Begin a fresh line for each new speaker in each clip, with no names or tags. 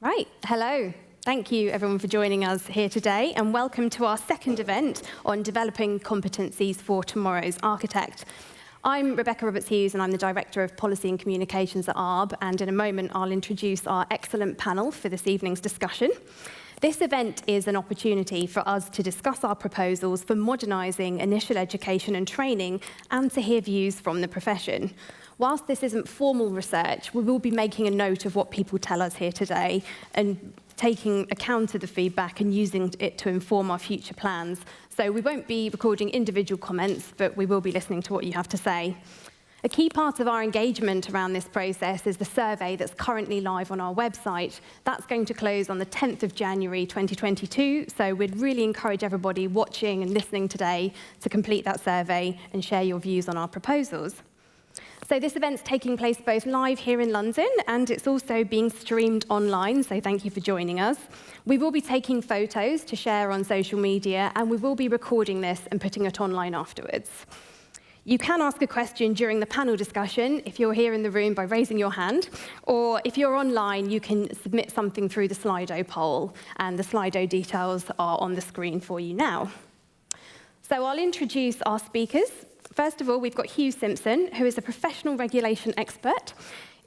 Right, hello. Thank you everyone for joining us here today, and welcome to our second event on developing competencies for tomorrow's architect. I'm Rebecca Roberts-Hughes and I'm the Director of Policy and Communications at ARB, and in a moment I'll introduce our excellent panel for this evening's discussion. This event is an opportunity for us to discuss our proposals for modernising initial education and training and to hear views from the profession. Whilst this isn't formal research, we will be making a note of what people tell us here today and taking account of the feedback and using it to inform our future plans. So we won't be recording individual comments, but we will be listening to what you have to say. A key part of our engagement around this process is the survey that's currently live on our website. That's going to close on the 10th of January 2022, so we'd really encourage everybody watching and listening today to complete that survey and share your views on our proposals. So this event's taking place both live here in London and it's also being streamed online, so thank you for joining us. We will be taking photos to share on social media and we will be recording this and putting it online afterwards. You can ask a question during the panel discussion if you're here in the room by raising your hand, or if you're online, you can submit something through the Slido poll, and the Slido details are on the screen for you now. So I'll introduce our speakers. First of all, we've got Hugh Simpson, who is a professional regulation expert.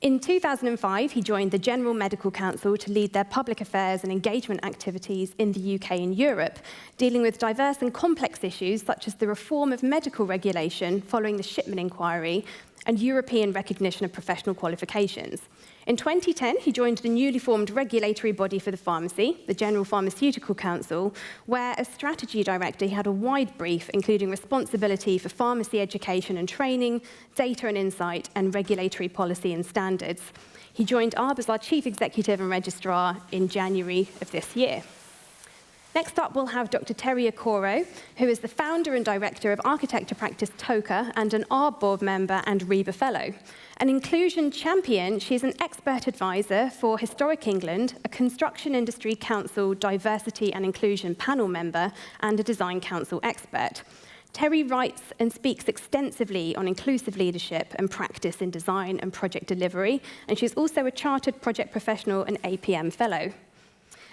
In 2005, he joined the General Medical Council to lead their public affairs and engagement activities in the UK and Europe, dealing with diverse and complex issues such as the reform of medical regulation following the Shipman Inquiry and European recognition of professional qualifications. In 2010, he joined the newly formed regulatory body for the pharmacy, the General Pharmaceutical Council, where as strategy director he had a wide brief, including responsibility for pharmacy education and training, data and insight, and regulatory policy and standards. He joined ARB as our chief executive and registrar in January of this year. Next up, we'll have Dr. Terry Okoro, who is the founder and director of architecture practice TOCA and an ARB board member and REBA fellow. An inclusion champion, she's an expert advisor for Historic England, a Construction Industry Council Diversity and Inclusion panel member, and a Design Council expert. Terry writes and speaks extensively on inclusive leadership and practice in design and project delivery, and she's also a chartered project professional and APM fellow.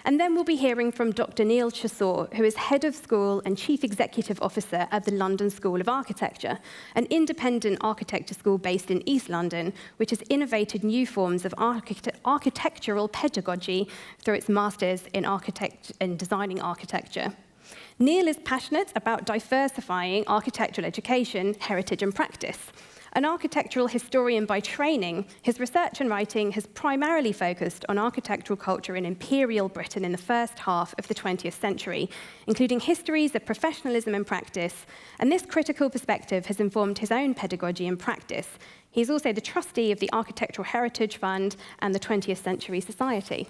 And then we'll be hearing from Dr. Neil Chasor, who is Head of School and Chief Executive Officer at the London School of Architecture, an independent architecture school based in East London, which has innovated new forms of architectural pedagogy through its Masters in Designing Architecture. Neil is passionate about diversifying architectural education, heritage and practice. An architectural historian by training, his research and writing has primarily focused on architectural culture in imperial Britain in the first half of the 20th century, including histories of professionalism and practice, and this critical perspective has informed his own pedagogy and practice. He's also the trustee of the Architectural Heritage Fund and the 20th Century Society.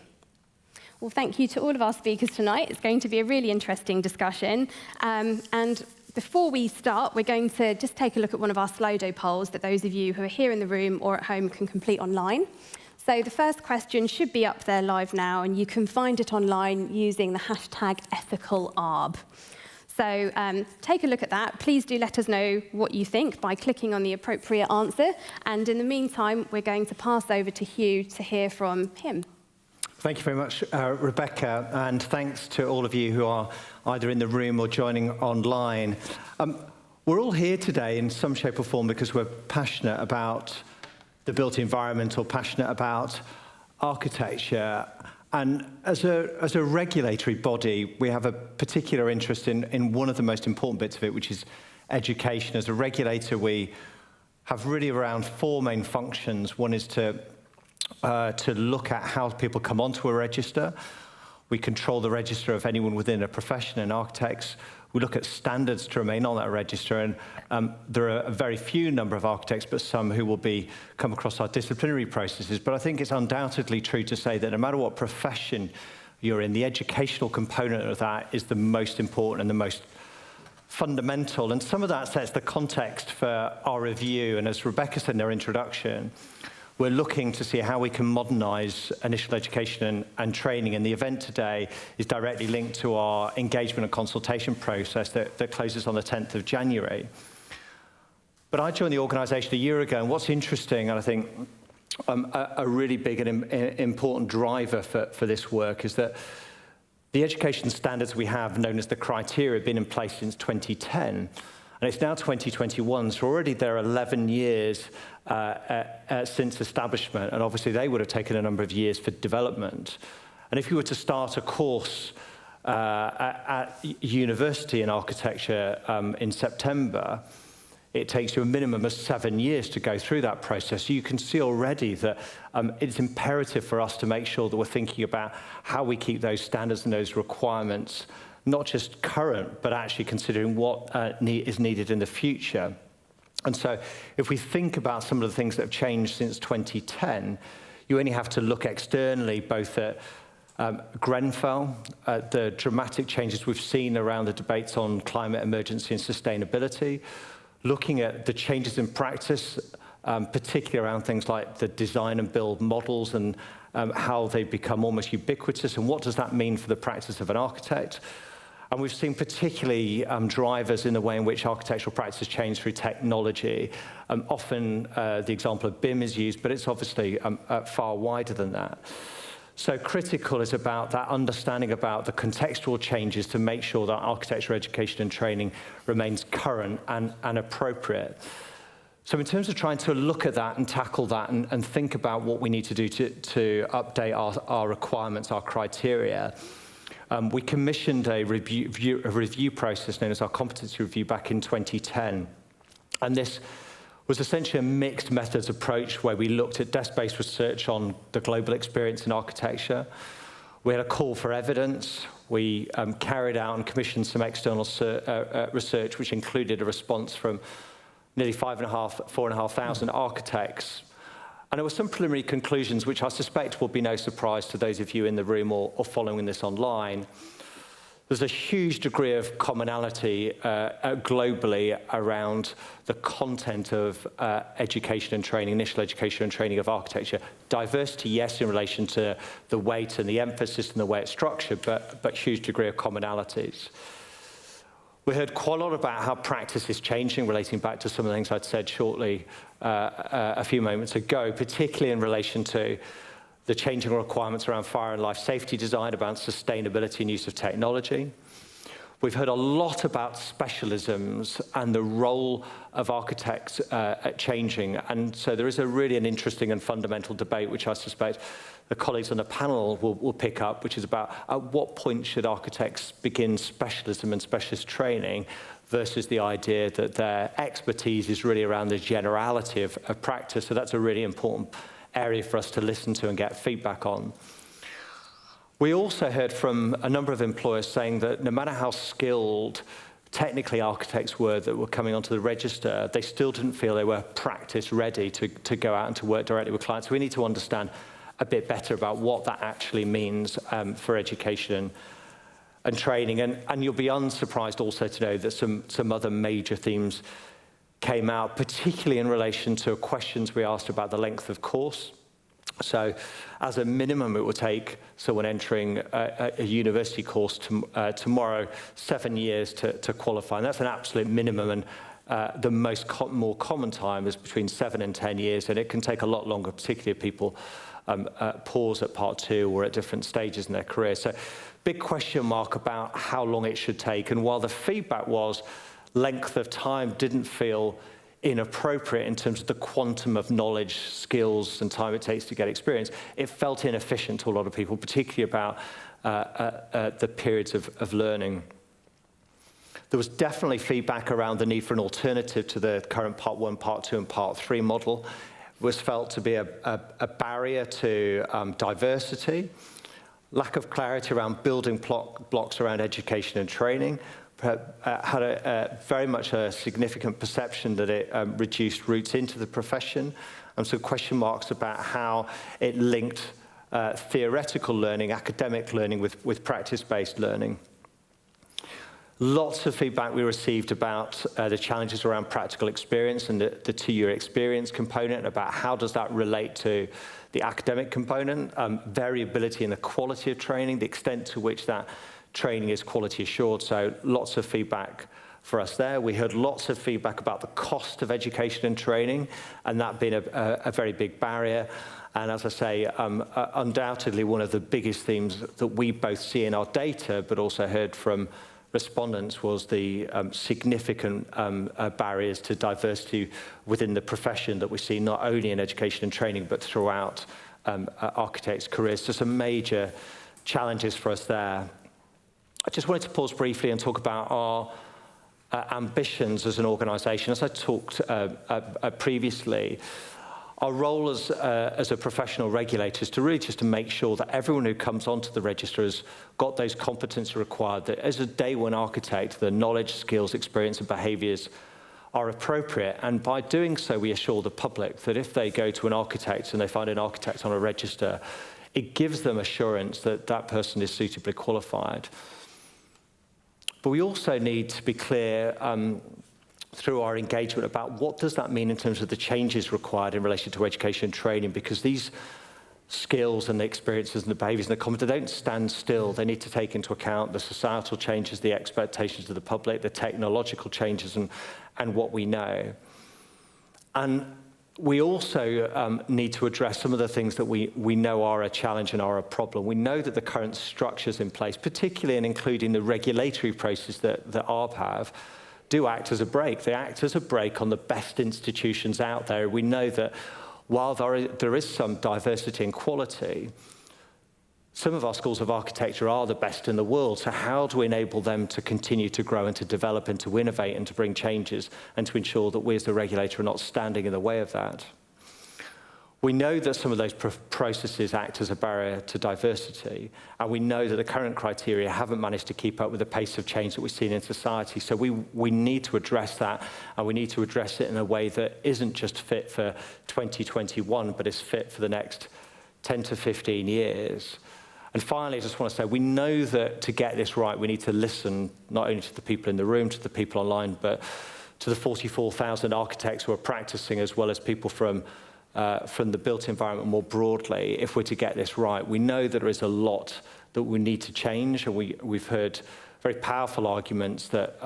Well, thank you to all of our speakers tonight. It's going to be a really interesting discussion. And before we start, we're going to just take a look at one of our Slido polls that those of you who are here in the room or at home can complete online. So the first question should be up there live now, and you can find it online using the hashtag #EthicalArb. So take a look at that. Please do let us know what you think by clicking on the appropriate answer. And in the meantime, we're going to pass over to Hugh to hear from him.
Thank you very much, Rebecca, and thanks to all of you who are either in the room or joining online. We're all here today in some shape or form because we're passionate about the built environment or passionate about architecture. And as a regulatory body, we have a particular interest in one of the most important bits of it, which is education. As a regulator, we have really around four main functions. One is to look at how people come onto a register. We control the register of anyone within a profession, and architects. We look at standards to remain on that register, and there are a very few number of architects, but some who will come across our disciplinary processes. But I think it's undoubtedly true to say that no matter what profession you're in, the educational component of that is the most important and the most fundamental. And some of that sets the context for our review. And as Rebecca said in her introduction, we're looking to see how we can modernise initial education and training, and the event today is directly linked to our engagement and consultation process that closes on the 10th of January. But I joined the organisation a year ago, and what's interesting, and I think a really big and important driver for this work is that the education standards we have, known as the criteria, have been in place since 2010. And it's now 2021, so already there are 11 years since establishment, and obviously they would have taken a number of years for development. And if you were to start a course at university in architecture in September, it takes you a minimum of 7 years to go through that process. So you can see already that it's imperative for us to make sure that we're thinking about how we keep those standards and those requirements not just current, but actually considering what is needed in the future. And so if we think about some of the things that have changed since 2010, you only have to look externally, both at Grenfell, the dramatic changes we've seen around the debates on climate emergency and sustainability, looking at the changes in practice, particularly around things like the design and build models and how they've become almost ubiquitous, and what does that mean for the practice of an architect. And we've seen particularly drivers in the way in which architectural practice change through technology. Often the example of BIM is used, but it's obviously far wider than that. So critical is about that understanding about the contextual changes to make sure that architecture education and training remains current and appropriate. So in terms of trying to look at that and tackle that and think about what we need to do to update our requirements, our criteria, we commissioned a review process known as our competency review back in 2010. And this was essentially a mixed methods approach where we looked at desk-based research on the global experience in architecture. We had a call for evidence. We carried out and commissioned some external research, which included a response from nearly 4,500 architects. And there were some preliminary conclusions, which I suspect will be no surprise to those of you in the room or following this online. There's a huge degree of commonality globally around the content of education and training, initial education and training of architecture. Diversity, yes, in relation to the weight and the emphasis and the way it's structured, but huge degree of commonalities. We heard quite a lot about how practice is changing, relating back to some of the things I'd said shortly a few moments ago, particularly in relation to the changing requirements around fire and life safety design, about sustainability and use of technology. We've heard a lot about specialisms and the role of architects changing. And so there is really an interesting and fundamental debate, which I suspect the colleagues on the panel will pick up, which is about at what point should architects begin specialism and specialist training versus the idea that their expertise is really around the generality of practice. So that's a really important area for us to listen to and get feedback on. We also heard from a number of employers saying that no matter how skilled technically architects were that were coming onto the register, they still didn't feel they were practice ready to go out and to work directly with clients. So we need to understand a bit better about what that actually means for education and training. And you'll be unsurprised also to know that some other major themes came out, particularly in relation to questions we asked about the length of course. So as a minimum, it would take someone entering a university course tomorrow 7 years to qualify. And that's an absolute minimum. And the more common time is between 7 and 10 years. And it can take a lot longer, particularly if people pause at part 2 or at different stages in their career. So big question mark about how long it should take. And while the feedback was length of time didn't feel inappropriate in terms of the quantum of knowledge, skills, and time it takes to get experience, it felt inefficient to a lot of people, particularly about the periods of learning. There was definitely feedback around the need for an alternative to the current Part 1, Part 2, and Part 3 model. It was felt to be a barrier to diversity, lack of clarity around building blocks around education and training, had very much a significant perception that it reduced routes into the profession, and so question marks about how it linked theoretical learning, academic learning with practice-based learning. Lots of feedback we received about the challenges around practical experience and the 2-year experience component, about how does that relate to the academic component, variability in the quality of training, the extent to which that training is quality assured. So lots of feedback for us there. We heard lots of feedback about the cost of education and training, and that being a very big barrier. And as I say, undoubtedly one of the biggest themes that we both see in our data, but also heard from respondents, was the significant barriers to diversity within the profession that we see not only in education and training, but throughout architects' careers. So some major challenges for us there. I just wanted to pause briefly and talk about our ambitions as an organisation. As I talked previously, our role as a professional regulator is to really just to make sure that everyone who comes onto the register has got those competencies required, that as a day one architect, the knowledge, skills, experience and behaviours are appropriate. And by doing so, we assure the public that if they go to an architect and they find an architect on a register, it gives them assurance that that person is suitably qualified. But we also need to be clear through our engagement about what does that mean in terms of the changes required in relation to education and training, because these skills and the experiences and the behaviours and the comments, they don't stand still. They need to take into account the societal changes, the expectations of the public, the technological changes and what we know. And we also need to address some of the things that we know are a challenge and are a problem. We know that the current structures in place, particularly and including the regulatory process that ARB have, do act as a brake. They act as a brake on the best institutions out there. We know that while there is some diversity and quality, some of our schools of architecture are the best in the world. So how do we enable them to continue to grow and to develop and to innovate and to bring changes and to ensure that we as the regulator are not standing in the way of that? We know that some of those processes act as a barrier to diversity, and we know that the current criteria haven't managed to keep up with the pace of change that we've seen in society. So we need to address that, and we need to address it in a way that isn't just fit for 2021, but is fit for the next 10 to 15 years. And finally, I just want to say, we know that to get this right, we need to listen not only to the people in the room, to the people online, but to the 44,000 architects who are practicing, as well as people from the built environment more broadly. If we're to get this right, we know that there is a lot that we need to change, and we've heard very powerful arguments that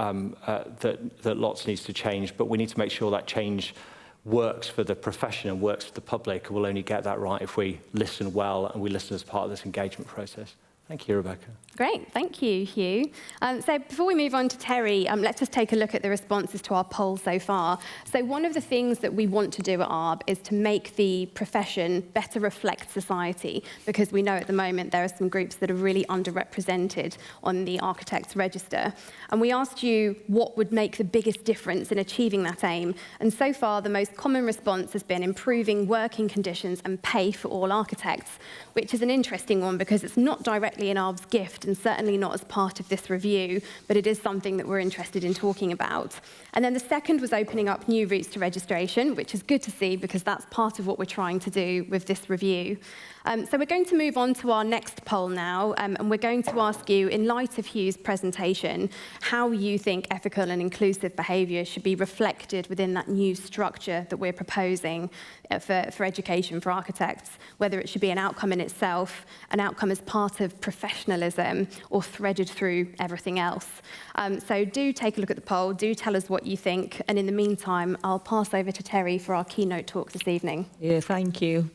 lots needs to change, but we need to make sure that change works for the profession and works for the public, and we'll only get that right if we listen well and we listen as part of this engagement process. Thank you, Rebecca.
Great, thank you, Hugh. So before we move on to Terry, let's just take a look at the responses to our poll so far. So one of the things that we want to do at ARB is to make the profession better reflect society, because we know at the moment there are some groups that are really underrepresented on the architects register. And we asked you what would make the biggest difference in achieving that aim. And so far, the most common response has been improving working conditions and pay for all architects, which is an interesting one because it's not directly in ARB's gift and certainly not as part of this review, but it is something that we're interested in talking about. And then the second was opening up new routes to registration, which is good to see because that's part of what we're trying to do with this review. So we're going to move on to our next poll now, and we're going to ask you, in light of Hugh's presentation, how you think ethical and inclusive behaviour should be reflected within that new structure that we're proposing for education for architects, whether it should be an outcome in itself, an outcome as part of professionalism, or threaded through everything else. So do take a look at the poll, do tell us what you think, and in the meantime, I'll pass over to Terry for our keynote talk this evening.
Yeah, thank you.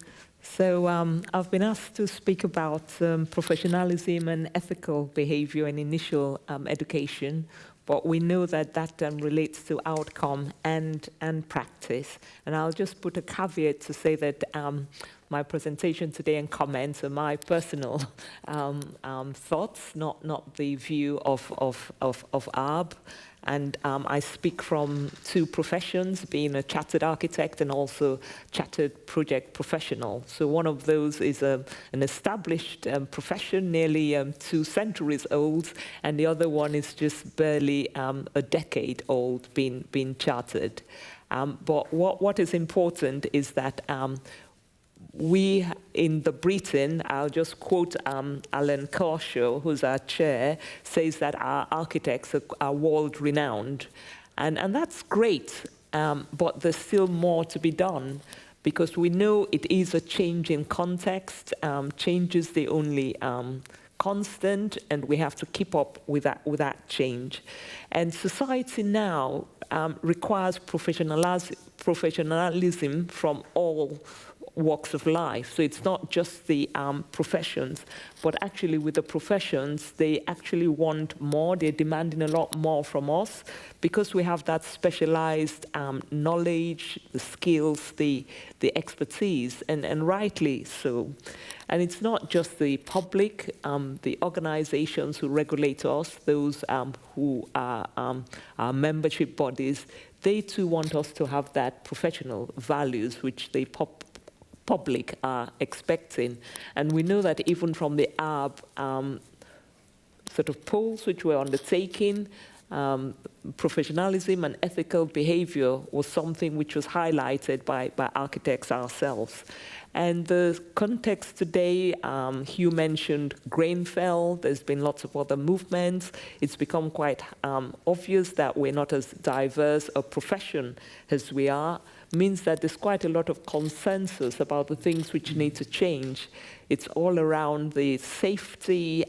So I've been asked to speak about professionalism and ethical behavior in initial education, but we know that that relates to outcome and practice. And I'll just put a caveat to say that my presentation today and comments are my personal thoughts, not the view of ARB. And I speak from two professions, being a chartered architect and also chartered project professional. So one of those is an established profession, nearly 2 centuries old, and the other one is just barely a decade old, being chartered. But what is important is that we in the Britain, I'll just quote Alan Kershaw, who's our chair, says that our architects are world-renowned. And that's great, but there's still more to be done, because we know it is a change in context. Change is the only constant, and we have to keep up with that change. And society now requires professionalism from all walks of life. So it's not just the professions, but actually with the professions, they actually want more. They're demanding a lot more from us because we have that specialized knowledge, the skills, the expertise, and rightly so. And it's not just the public, the organizations who regulate us, those who are our membership bodies, they too want us to have that professional values which the public are expecting. And we know that even from the ARB sort of polls which we're undertaking, professionalism and ethical behavior was something which was highlighted by architects ourselves. And the context today, Hugh mentioned Grenfell, there's been lots of other movements. It's become quite obvious that we're not as diverse a profession as we are, means that there's quite a lot of consensus about the things which need to change. It's all around the safety,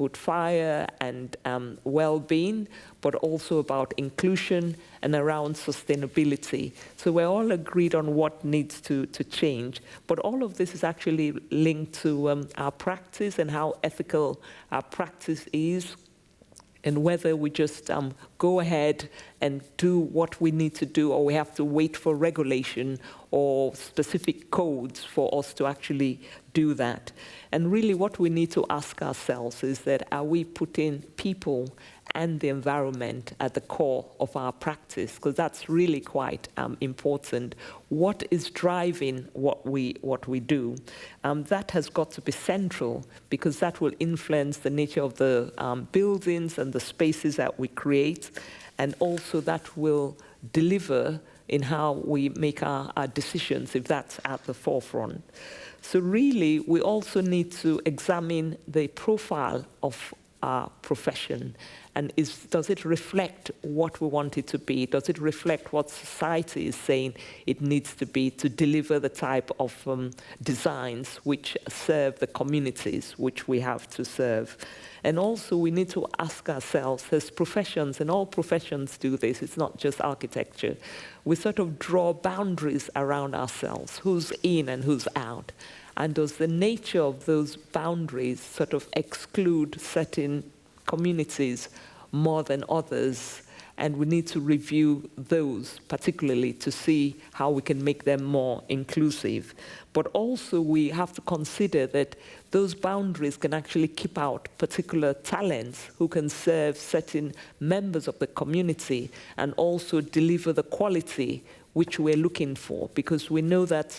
both fire and well-being, but also about inclusion and around sustainability. So we're all agreed on what needs to change, but all of this is actually linked to our practice and how ethical our practice is, and whether we just go ahead and do what we need to do, or we have to wait for regulation or specific codes for us to actually do that. And really what we need to ask ourselves is that, are we putting people and the environment at the core of our practice? Because that's really quite important. What is driving what we do? That has got to be central, because that will influence the nature of the buildings and the spaces that we create, and also that will deliver in how we make our decisions, if that's at the forefront. So really, we also need to examine the profile of our profession. And does it reflect what we want it to be? Does it reflect what society is saying it needs to be to deliver the type of designs which serve the communities which we have to serve? And also we need to ask ourselves, as professions, and all professions do this, it's not just architecture, we sort of draw boundaries around ourselves, who's in and who's out. And does the nature of those boundaries sort of exclude certain communities more than others? And we need to review those particularly to see how we can make them more inclusive. But also we have to consider that those boundaries can actually keep out particular talents who can serve certain members of the community and also deliver the quality which we're looking for, because we know that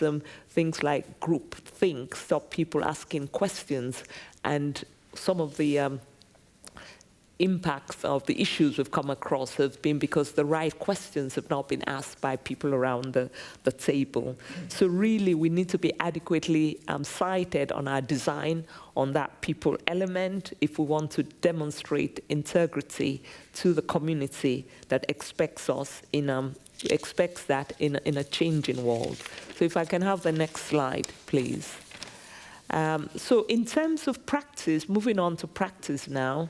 things like group think stop people asking questions, and some of the impacts of the issues we've come across have been because the right questions have not been asked by people around the table. So really we need to be adequately sighted on our design, on that people element, if we want to demonstrate integrity to the community that expects us in in a changing world. So if I can have the next slide, please. So in terms of practice, moving on to practice now,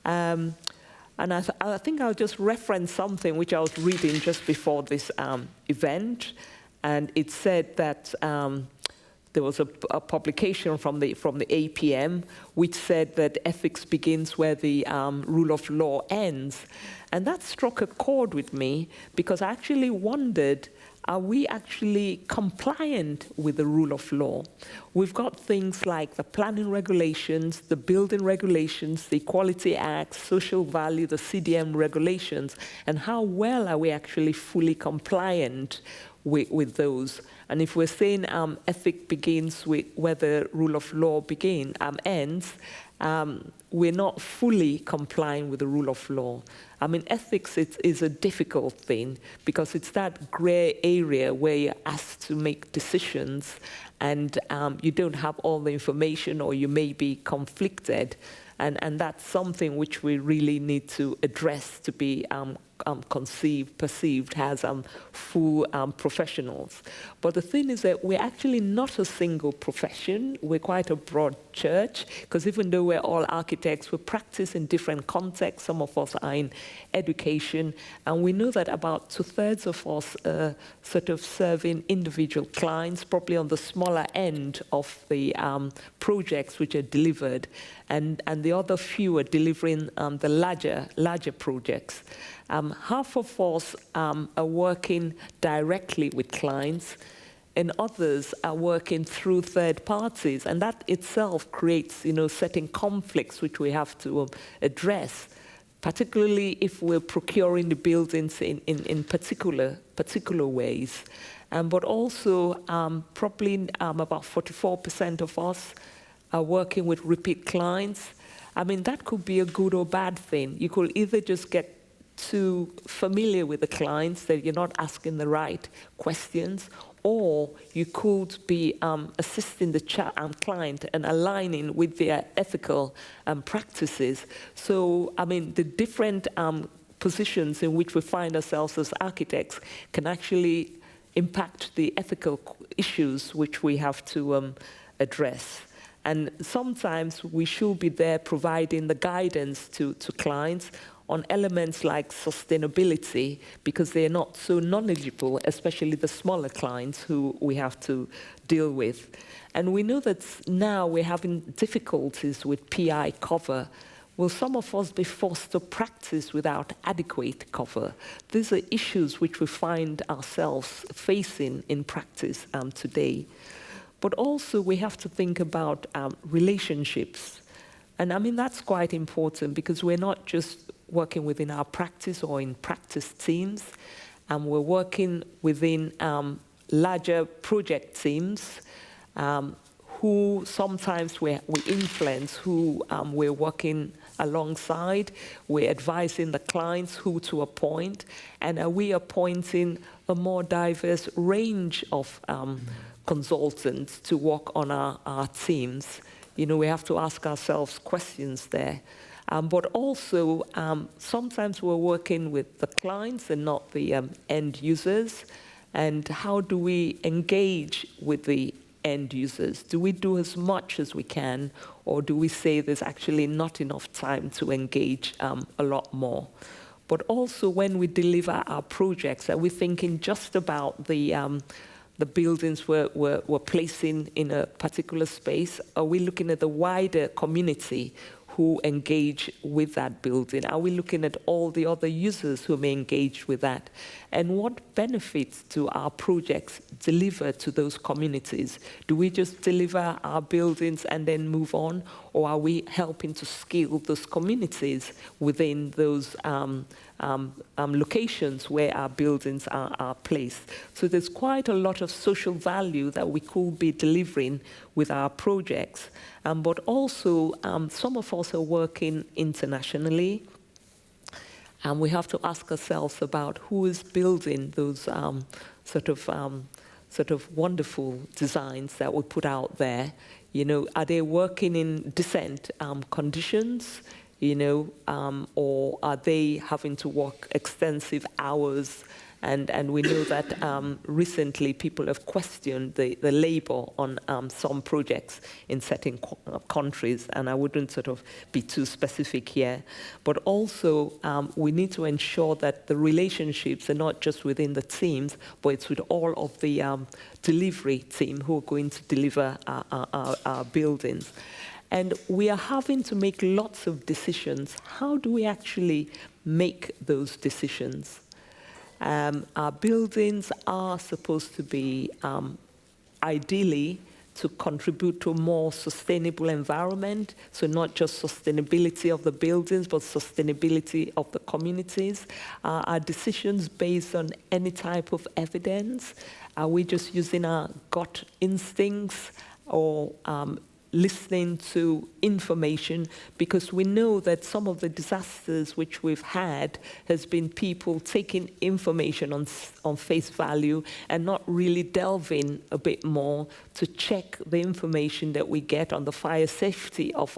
and I think I'll just reference something which I was reading just before this event, and it said that there was a publication from the APM which said that ethics begins where the rule of law ends. And that struck a chord with me, because I actually wondered, are we actually compliant with the rule of law? We've got things like the planning regulations, the building regulations, the Equality Act, social value, the CDM regulations, and how well are we actually fully compliant with those? And if we're saying ethic begins with where the rule of law ends, we're not fully complying with the rule of law. I mean, ethics is a difficult thing, because it's that gray area where you're asked to make decisions and you don't have all the information, or you may be conflicted. And that's something which we really need to address to be perceived as full professionals. But the thing is that we're actually not a single profession. We're quite a broad church, because even though we're all architects, we practice in different contexts. Some of us are in education, and we know that about 2/3 of us are sort of serving individual clients, probably on the smaller end of the projects which are delivered, and the other few are delivering the larger projects. Half of us are working directly with clients, and others are working through third parties, and that itself creates, certain conflicts which we have to address, particularly if we're procuring the buildings in particular ways. But also, probably about 44% of us are working with repeat clients. I mean, that could be a good or bad thing. You could either just get too familiar with the clients that you're not asking the right questions, or you could be assisting the client and aligning with their ethical practices. So, I mean, the different positions in which we find ourselves as architects can actually impact the ethical issues which we have to address. And sometimes we should be there providing the guidance to clients on elements like sustainability, because they're not so knowledgeable, especially the smaller clients who we have to deal with. And we know that now we're having difficulties with PI cover. Will some of us be forced to practice without adequate cover? These are issues which we find ourselves facing in practice today. But also we have to think about relationships. And I mean, that's quite important, because we're not just working within our practice or in practice teams, and we're working within larger project teams who sometimes we influence, who we're working alongside. We're advising the clients who to appoint, and are we appointing a more diverse range of consultants to work on our teams? We have to ask ourselves questions there. But also, sometimes we're working with the clients and not the end users. And how do we engage with the end users? Do we do as much as we can, or do we say there's actually not enough time to engage a lot more? But also, when we deliver our projects, are we thinking just about the buildings we're placing in a particular space? Are we looking at the wider community who engage with that building? Are we looking at all the other users who may engage with that? And what benefits do our projects deliver to those communities? Do we just deliver our buildings and then move on? Or are we helping to scale those communities within those locations where our buildings are placed? So there's quite a lot of social value that we could be delivering with our projects. But also, some of us are working internationally, and we have to ask ourselves about who is building those sort of wonderful designs that we put out there. Are they working in decent conditions? Or are they having to work extensive hours? And we know that recently people have questioned the labor on some projects in certain countries, and I wouldn't sort of be too specific here. But also, we need to ensure that the relationships are not just within the teams, but it's with all of the delivery team who are going to deliver our buildings. And we are having to make lots of decisions. How do we actually make those decisions? Our buildings are supposed to be, ideally, to contribute to a more sustainable environment. So not just sustainability of the buildings, but sustainability of the communities. Are decisions based on any type of evidence? Are we just using our gut instincts? Or listening to information, because we know that some of the disasters which we've had has been people taking information on face value and not really delving a bit more to check the information that we get on the fire safety of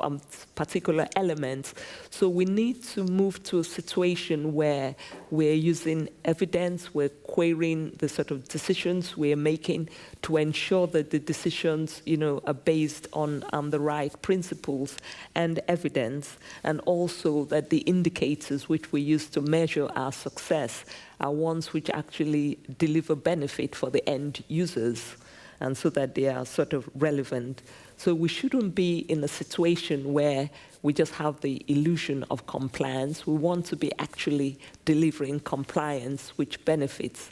particular elements. So we need to move to a situation where we're using evidence, we're querying the sort of decisions we're making to ensure that the decisions, are based on the right principles and evidence, and also that the indicators which we use to measure our success are ones which actually deliver benefit for the end users, and so that they are sort of relevant. So we shouldn't be in a situation where we just have the illusion of compliance. We want to be actually delivering compliance which benefits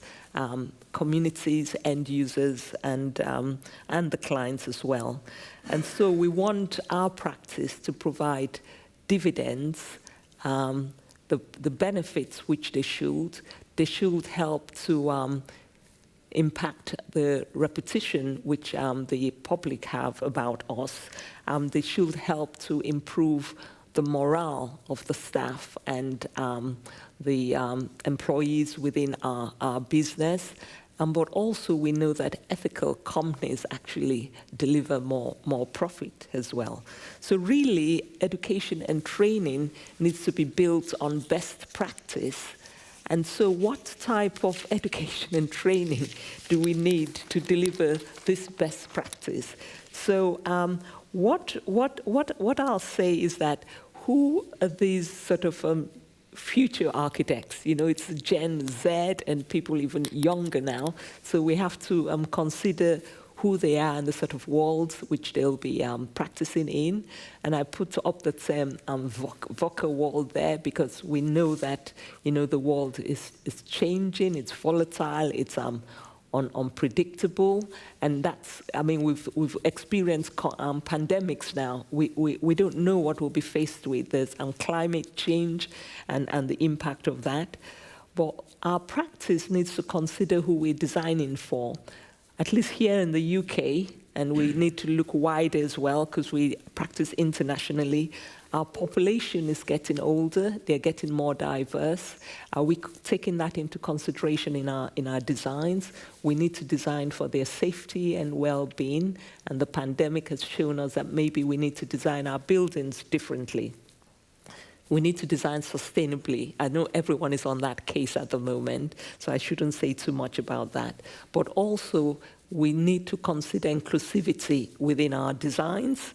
communities, end users, and the clients as well. And so we want our practice to provide dividends, the benefits which they should help to impact the reputation which the public have about us. They should help to improve the morale of the staff and the employees within our business. But also we know that ethical companies actually deliver more profit as well. So really, education and training needs to be built on best practice. And so what type of education and training do we need to deliver this best practice? So what I'll say is that who are these sort of future architects? It's Gen Z and people even younger now. So we have to consider who they are and the sort of worlds which they'll be practicing in. And I put up the term VUCA world there, because we know that the world is changing, it's volatile, it's unpredictable, and that's, we've experienced pandemics now. We don't know what we'll be faced with. There's climate change and the impact of that. But our practice needs to consider who we're designing for. At least here in the UK, and we need to look wider as well, because we practice internationally. Our population is getting older, they're getting more diverse. Are we taking that into consideration in our designs? We need to design for their safety and well-being, and the pandemic has shown us that maybe we need to design our buildings differently. We need to design sustainably. I know everyone is on that case at the moment, so I shouldn't say too much about that. But also, we need to consider inclusivity within our designs,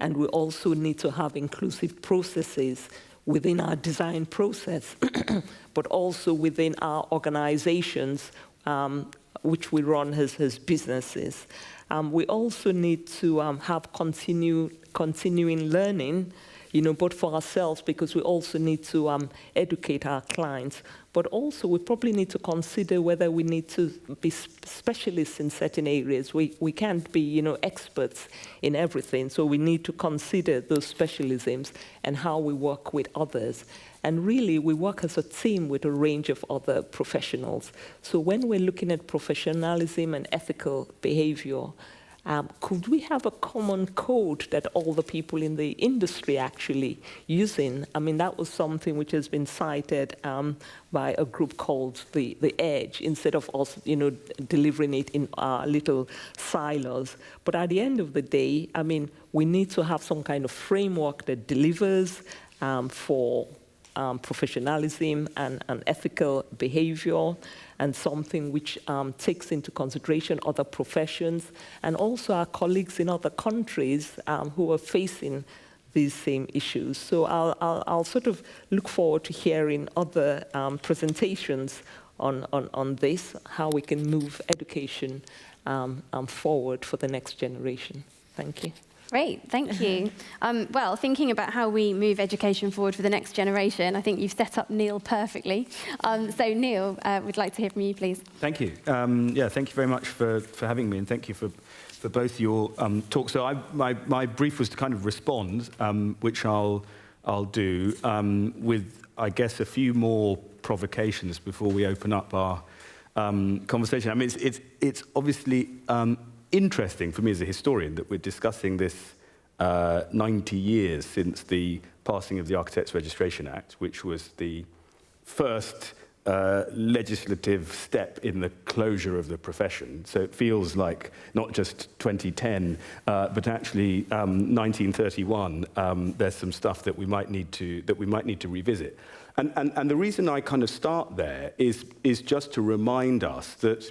and we also need to have inclusive processes within our design process, but also within our organizations, which we run as businesses. We also need to have continuing learning, both for ourselves, because we also need to educate our clients, but also we probably need to consider whether we need to be specialists in certain areas. We can't be, experts in everything, so we need to consider those specialisms and how we work with others. And really, we work as a team with a range of other professionals. So when we're looking at professionalism and ethical behavior, could we have a common code that all the people in the industry actually using? That was something which has been cited by a group called the Edge, instead of us, delivering it in our little silos. But at the end of the day, we need to have some kind of framework that delivers for professionalism and ethical behavior, and something which takes into consideration other professions and also our colleagues in other countries who are facing these same issues. So I'll sort of look forward to hearing other presentations on this, how we can move education forward for the next generation. Thank you.
Great, thank you. Well, thinking about how we move education forward for the next generation, I think you've set up Neil perfectly. So Neil, we'd like to hear from you, please.
Thank you. Thank you very much for having me, and thank you for both your talks. So my brief was to kind of respond, which I'll do, with, I guess, a few more provocations before we open up our conversation. It's obviously interesting for me as a historian that we're discussing this 90 years since the passing of the Architects Registration Act, which was the first legislative step in the closure of the profession. So it feels like not just 2010, but actually 1931. There's some stuff that we might need to revisit. And the reason I kind of start there is just to remind us that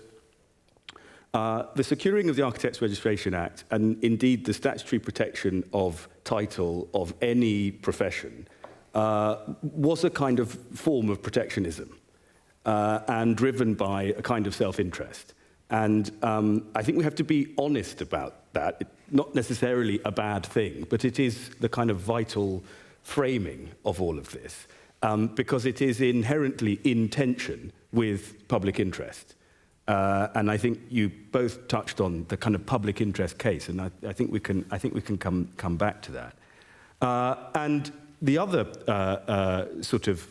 the securing of the Architects Registration Act, and indeed the statutory protection of title of any profession, was a kind of form of protectionism. And driven by a kind of self-interest. And I think we have to be honest about that. It's not necessarily a bad thing, but it is the kind of vital framing of all of this, because it is inherently in tension with public interest. And I think you both touched on the kind of public interest case, and I think we can come back to that. And the other sort of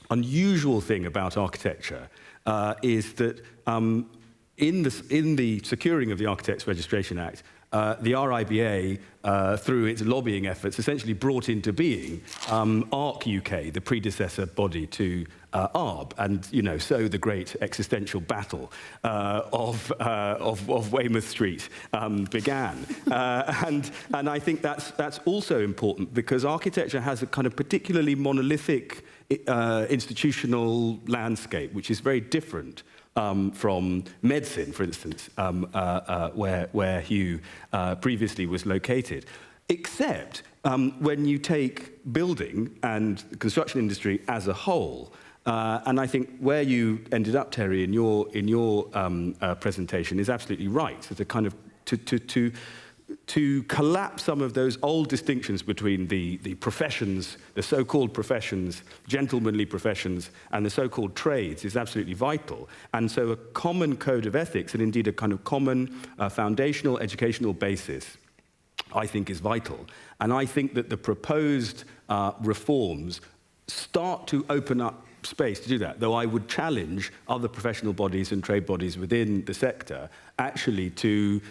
unusual thing about architecture is that in the securing of the Architects Registration Act, the RIBA, through its lobbying efforts, essentially brought into being ARC UK, the predecessor body to ARB, and so the great existential battle of Weymouth Street began. And I think that's also important, because architecture has a kind of particularly monolithic institutional landscape, which is very different from medicine, for instance, where Hugh previously was located. Except when you take building and the construction industry as a whole, and I think where you ended up, Terry, in your presentation is absolutely right. So to kind of to collapse some of those old distinctions between the professions, the so-called professions, gentlemanly professions, and the so-called trades is absolutely vital. And so a common code of ethics, and indeed a kind of common foundational educational basis, I think is vital. And I think that the proposed reforms start to open up space to do that, though I would challenge other professional bodies and trade bodies within the sector actually to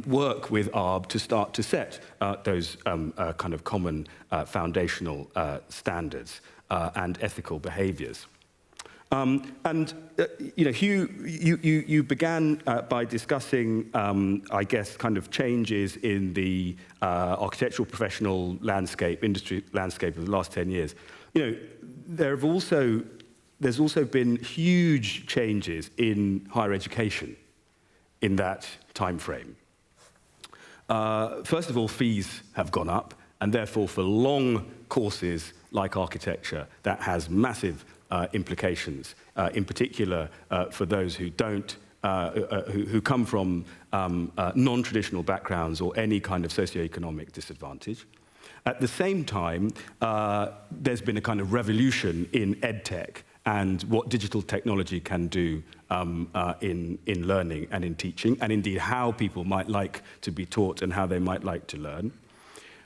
work with ARB to start to set those kind of common foundational standards and ethical behaviours. Hugh, you began by discussing, I guess, kind of changes in the architectural professional landscape, industry landscape of the last 10 years. There's also been huge changes in higher education in that time frame. First of all, fees have gone up, and therefore for long courses like architecture, that has massive implications, in particular for those who who come from non-traditional backgrounds or any kind of socioeconomic disadvantage. At the same time, there's been a kind of revolution in edtech and what digital technology can do in learning and in teaching, and indeed how people might like to be taught and how they might like to learn.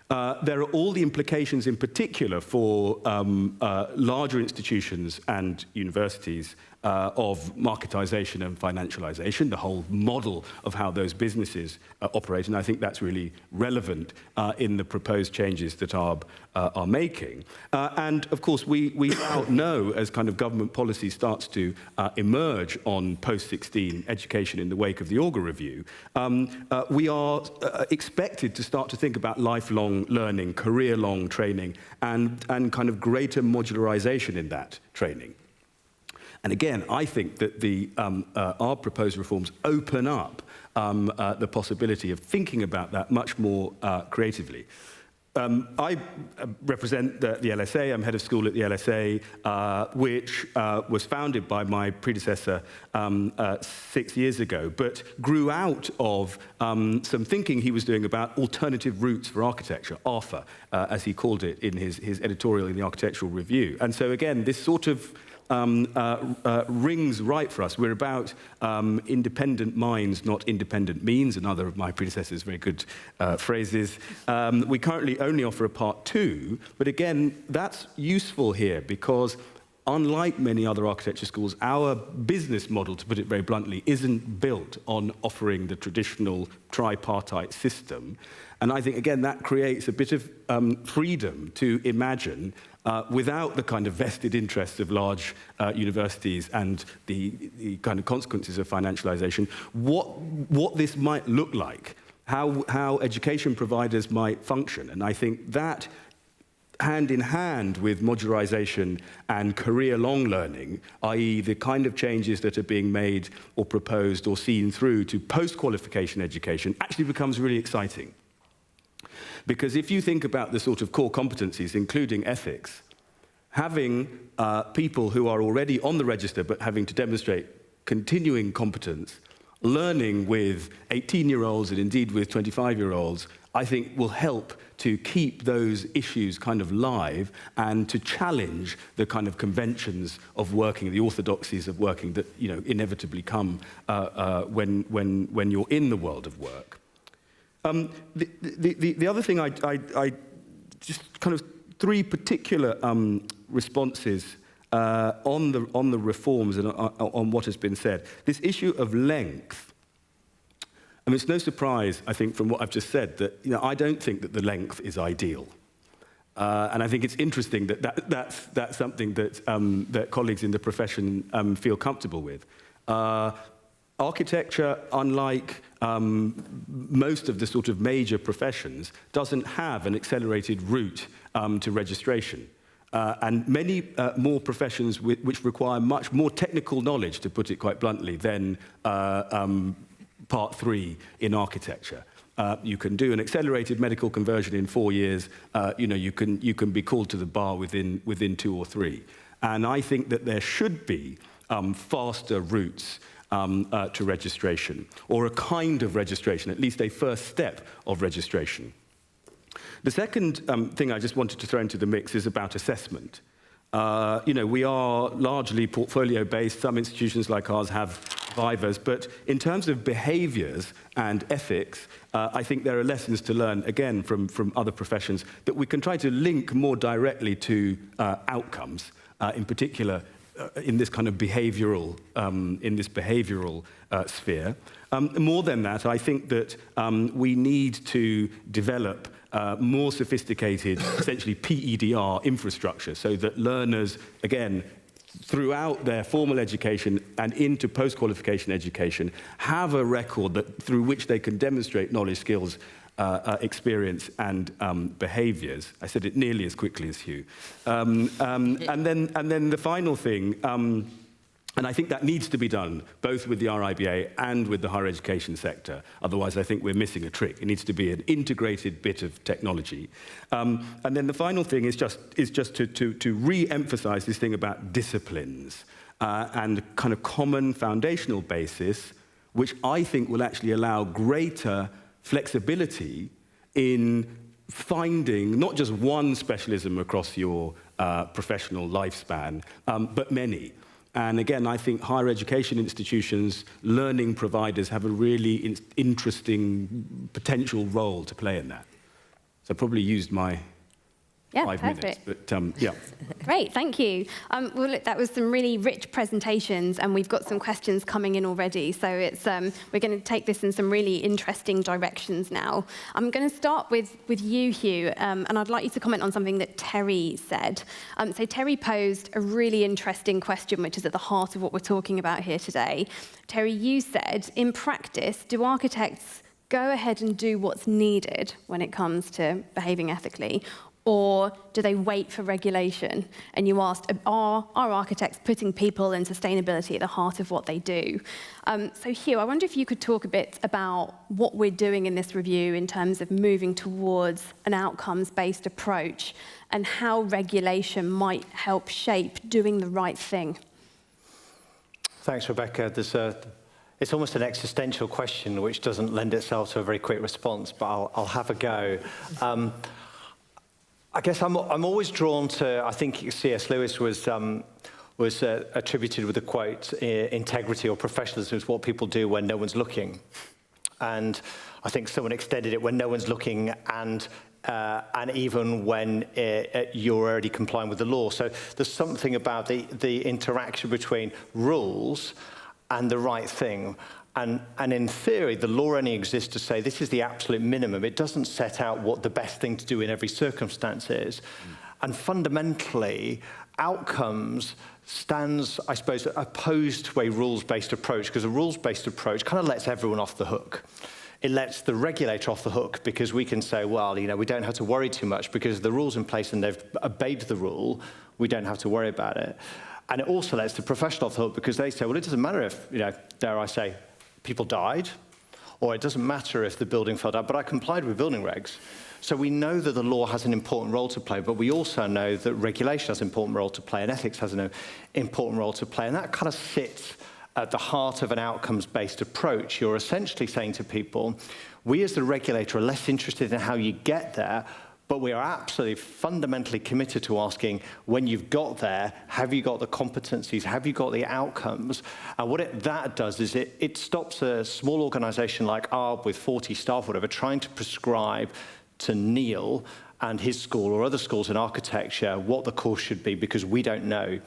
There are all the implications in particular for larger institutions and universities of marketization and financialization, the whole model of how those businesses operate, and I think that's really relevant in the proposed changes that ARB are making. And of course, we now know, as kind of government policy starts to emerge on post-16 education in the wake of the Auger Review, we are expected to start to think about lifelong learning, career-long training, and kind of greater modularization in that training. And again, I think that our proposed reforms open up the possibility of thinking about that much more creatively. I represent the LSA. I'm head of school at the LSA, which was founded by my predecessor 6 years ago, but grew out of some thinking he was doing about alternative routes for architecture, ARFA, as he called it in his editorial in the Architectural Review. And so again, this sort of rings right for us. We're about independent minds, not independent means, another of my predecessors' very good phrases. We currently only offer a part 2, but again, that's useful here because unlike many other architecture schools, our business model, to put it very bluntly, isn't built on offering the traditional tripartite system. And I think, again, that creates a bit of freedom to imagine, without the kind of vested interests of large universities and the kind of consequences of financialization, what this might look like, how education providers might function. And I think that, hand in hand with modularization and career-long learning, i.e. the kind of changes that are being made or proposed or seen through to post-qualification education, actually becomes really exciting. Because if you think about the sort of core competencies, including ethics, having people who are already on the register but having to demonstrate continuing competence, learning with 18-year-olds and indeed with 25-year-olds, I think will help to keep those issues kind of live and to challenge the kind of conventions of working, the orthodoxies of working that, you know, inevitably come when you're in the world of work. The other thing I just kind of three particular responses on the reforms and on what has been said. This issue of length. I mean, it's no surprise, I think, from what I've just said, that, you know, I don't think that the length is ideal. And I think it's interesting that that's something that colleagues in the profession feel comfortable with. Architecture, unlike most of the sort of major professions, doesn't have an accelerated route to registration. And many more professions which require much more technical knowledge, to put it quite bluntly, than Part 3 in architecture. You can do an accelerated medical conversion in 4 years. You know, you can be called to the bar within 2 or 3. And I think that there should be faster routes to registration, or a kind of registration, at least a first step of registration. The second thing I just wanted to throw into the mix is about assessment. You know, we are largely portfolio-based. Some institutions like ours have Vivas, but in terms of behaviours and ethics, I think there are lessons to learn, again, from other professions, that we can try to link more directly to outcomes, in particular in this kind of behavioural, sphere. More than that, I think that we need to develop more sophisticated, essentially PEDR infrastructure, so that learners, again, throughout their formal education and into post-qualification education, have a record through which they can demonstrate knowledge, skills, experience, and behaviours. I said it nearly as quickly as Hugh. And then the final thing, and I think that needs to be done, both with the RIBA and with the higher education sector. Otherwise, I think we're missing a trick. It needs to be an integrated bit of technology. And then the final thing is just to re-emphasize this thing about disciplines and kind of common foundational basis, which I think will actually allow greater flexibility in finding not just one specialism across your professional lifespan, but many. And again, I think higher education institutions, learning providers have a really interesting potential role to play in that. So I probably used my 5 minutes, but yeah.
Great, thank you. Well, look, that was some really rich presentations, and we've got some questions coming in already. So it's we're going to take this in some really interesting directions now. I'm going to start with you, Hugh, and I'd like you to comment on something that Terry said. So Terry posed a really interesting question, which is at the heart of what we're talking about here today. Terry, you said, in practice, do architects go ahead and do what's needed when it comes to behaving ethically, or do they wait for regulation? And you asked, are architects putting people and sustainability at the heart of what they do? So Hugh, I wonder if you could talk a bit about what we're doing in this review in terms of moving towards an outcomes-based approach and how regulation might help shape doing the right thing.
Thanks, Rebecca. It's almost an existential question which doesn't lend itself to a very quick response, but I'll have a go. I guess I'm always drawn to, I think C.S. Lewis was attributed with the quote, integrity or professionalism is what people do when no one's looking. And I think someone extended it when no one's looking and and even when you're already complying with the law. So there's something about the interaction between rules and the right thing. And in theory, the law only exists to say this is the absolute minimum. It doesn't set out what the best thing to do in every circumstance is. And fundamentally, outcomes stands, I suppose, opposed to a rules-based approach, because a rules-based approach kind of lets everyone off the hook. It lets the regulator off the hook because we can say, well, we don't have to worry too much because the rule's in place and they've obeyed the rule, we don't have to worry about it. And it also lets the professional off the hook because they say, well, it doesn't matter if, dare I say, people died, or it doesn't matter if the building fell down, but I complied with building regs. So we know that the law has an important role to play, but we also know that regulation has an important role to play and ethics has an important role to play. And that kind of sits at the heart of an outcomes-based approach. You're essentially saying to people, we as the regulator are less interested in how you get there, but we are absolutely fundamentally committed to asking, when you've got there, have you got the competencies, have you got the outcomes? And what that does is it stops a small organization like ARB with 40 staff, whatever, trying to prescribe to Neil and his school or other schools in architecture what the course should be, because we don't know.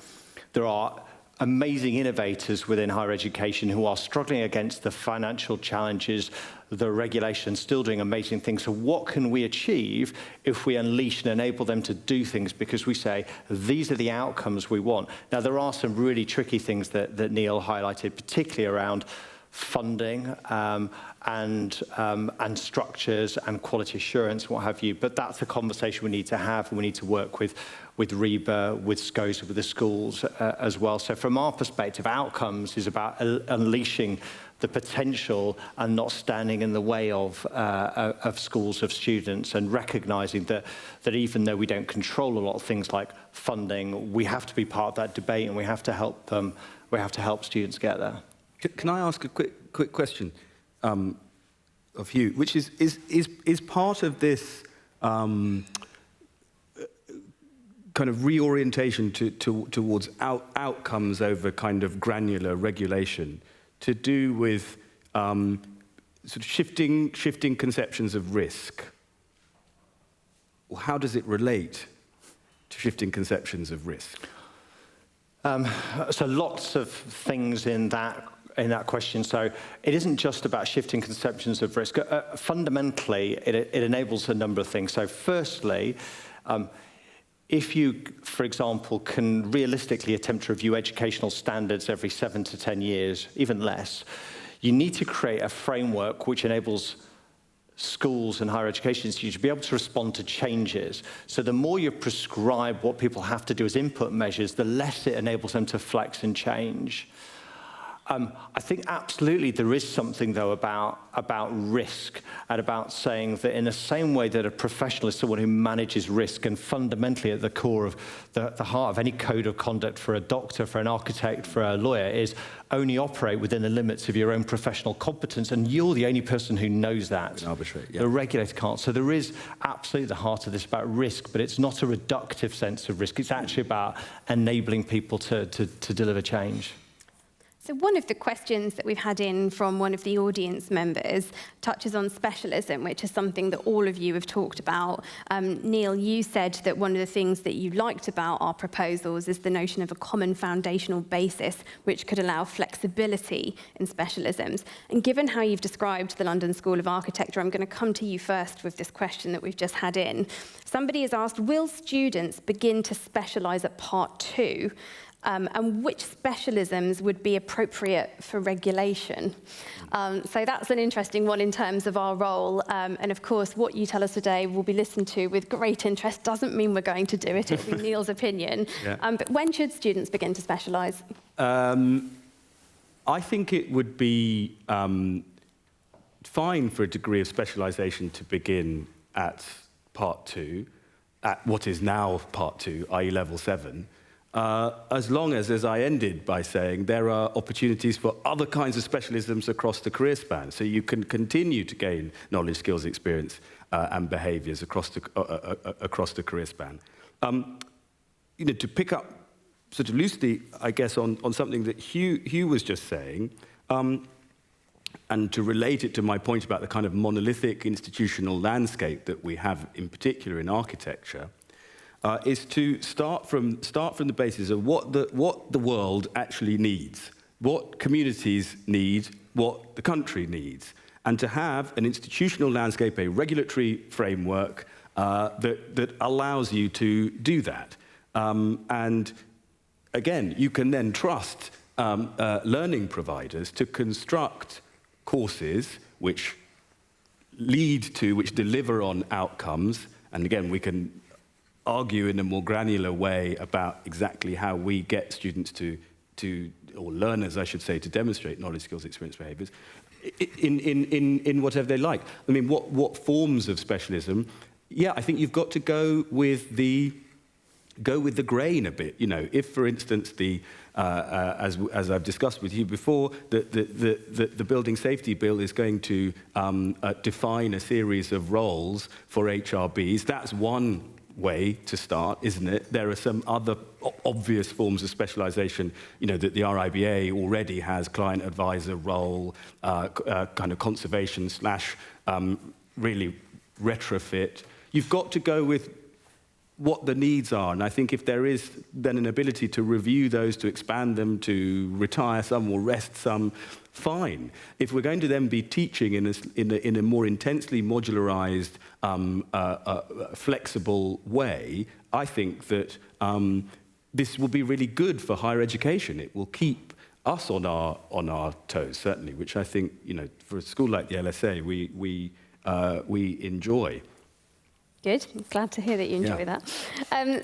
There are amazing innovators within higher education who are struggling against the financial challenges, the regulation, still doing amazing things. So what can we achieve if we unleash and enable them to do things because we say, these are the outcomes we want? Now, there are some really tricky things that Neil highlighted, particularly around funding and structures and quality assurance, what have you. But that's a conversation we need to have, and we need to work with REBA, with SCOSA, with the schools as well. So from our perspective, outcomes is about unleashing the potential and not standing in the way of schools, of students, and recognizing that even though we don't control a lot of things like funding, we have to be part of that debate and we have to help them, we have to help students get there.
Can I ask a quick question of you, which is part of this kind of reorientation towards outcomes over kind of granular regulation to do with sort of shifting conceptions of risk? Or how does it relate to shifting conceptions of risk?
So lots of things in that question. So it isn't just about shifting conceptions of risk. Fundamentally, it enables a number of things. So firstly, if you, for example, can realistically attempt to review educational standards every 7 to 10 years, even less, you need to create a framework which enables schools and higher education institutes to be able to respond to changes. So the more you prescribe what people have to do as input measures, the less it enables them to flex and change. I think absolutely there is something, though, about risk and about saying that in the same way that a professional is someone who manages risk, and fundamentally at the core of the heart of any code of conduct for a doctor, for an architect, for a lawyer, is only operate within the limits of your own professional competence, and you're the only person who knows that.
Arbitrate, yeah.
The regulator can't. So there is absolutely the heart of this about risk, but it's not a reductive sense of risk. It's actually about enabling people to deliver change.
So one of the questions that we've had in from one of the audience members touches on specialism, which is something that all of you have talked about. Neil, you said that one of the things that you liked about our proposals is the notion of a common foundational basis, which could allow flexibility in specialisms. And given how you've described the London School of Architecture, I'm going to come to you first with this question that we've just had in. Somebody has asked, will students begin to specialise at Part 2? And which specialisms would be appropriate for regulation? So that's an interesting one in terms of our role. And of course, what you tell us today will be listened to with great interest. Doesn't mean we're going to do it. It'll be Neil's opinion. Yeah. But when should students begin to specialise?
I think it would be fine for a degree of specialisation to begin at Part 2, at what is now Part 2, i.e. Level 7. As long as I ended by saying, there are opportunities for other kinds of specialisms across the career span. So you can continue to gain knowledge, skills, experience, and behaviours across the career span. To pick up sort of loosely, I guess, on something that Hugh was just saying, and to relate it to my point about the kind of monolithic institutional landscape that we have in particular in architecture, is to start from the basis of what the world actually needs, what communities need, what the country needs, and to have an institutional landscape, a regulatory framework that allows you to do that. And again, you can then trust learning providers to construct courses which deliver on outcomes. And again, we can argue in a more granular way about exactly how we get students or learners, I should say, to demonstrate knowledge, skills, experience, behaviours in whatever they like. I mean, what forms of specialism? Yeah, I think you've got to go with the grain a bit. You know, if, for instance, as I've discussed with you before, the Building Safety Bill is going to define a series of roles for HRBs, that's one way to start, isn't it? There are some other obvious forms of specialisation, you know, that the RIBA already has: client advisor role, kind of conservation / really retrofit. You've got to go with what the needs are, and I think if there is then an ability to review those, to expand them, to retire some or rest some, fine. If we're going to then be teaching in a more intensely modularized, flexible way, I think that this will be really good for higher education. It will keep us on our toes, certainly, which I think, you know, for a school like the LSA, we enjoy.
Good. Glad to hear that you enjoy that.